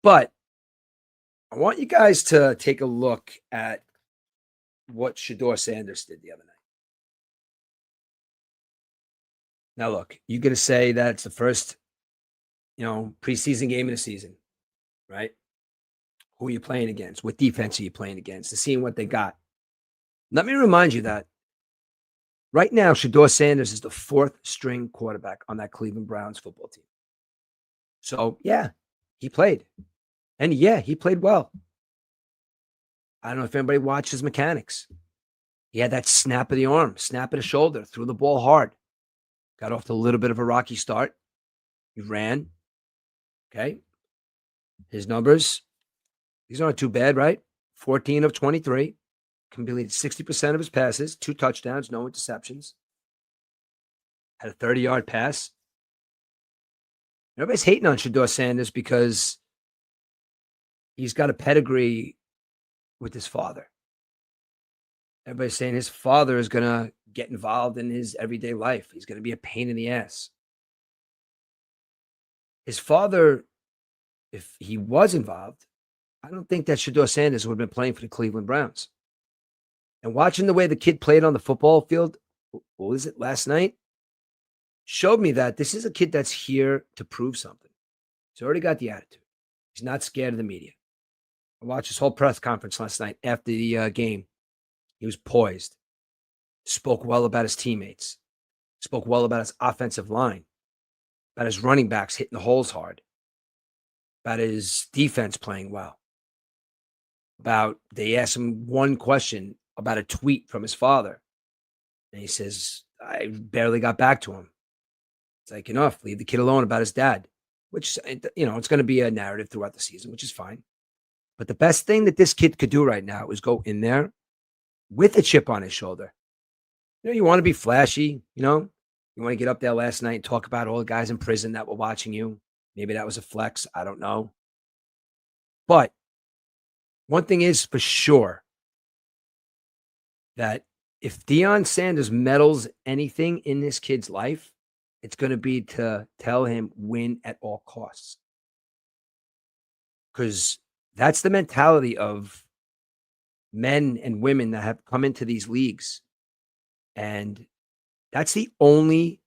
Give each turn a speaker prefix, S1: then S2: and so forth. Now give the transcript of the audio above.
S1: But I want you guys to take a look at what Shedeur Sanders did the other night. Now, look, you're going to say that it's the first, preseason game of the season, right? Who are you playing against? What defense are you playing against? To seeing what they got. Let me remind you that right now, Shedeur Sanders is the fourth string quarterback on that Cleveland Browns football team. So, yeah, he played. And yeah, he played well. I don't know if anybody watched his mechanics. He had that snap of the arm, snap of the shoulder, threw the ball hard. Got off to a little bit of a rocky start. He ran. Okay. His numbers, these aren't too bad, right? 14 of 23. Completed 60% of his passes, 2 touchdowns, no interceptions. Had a 30-yard pass. Everybody's hating on Shedeur Sanders because he's got a pedigree with his father. Everybody's saying his father is going to get involved in his everyday life. He's going to be a pain in the ass. His father, if he was involved, I don't think that Shedeur Sanders would have been playing for the Cleveland Browns. And watching the way the kid played on the football field, what was it, last night? Showed me that this is a kid that's here to prove something. He's already got the attitude. He's not scared of the media. I watched his whole press conference last night after the game. He was poised, spoke well about his teammates, spoke well about his offensive line, about his running backs hitting the holes hard, about his defense playing well. They asked him one question about a tweet from his father. And he says, I barely got back to him. It's like, enough, leave the kid alone about his dad, which, it's going to be a narrative throughout the season, which is fine. But the best thing that this kid could do right now is go in there with a chip on his shoulder. You want to be flashy, you want to get up there last night and talk about all the guys in prison that were watching you. Maybe that was a flex. I don't know. But one thing is for sure, that if Deion Sanders meddles anything in this kid's life, it's going to be to tell him win at all costs. Because that's the mentality of men and women that have come into these leagues. And that's the only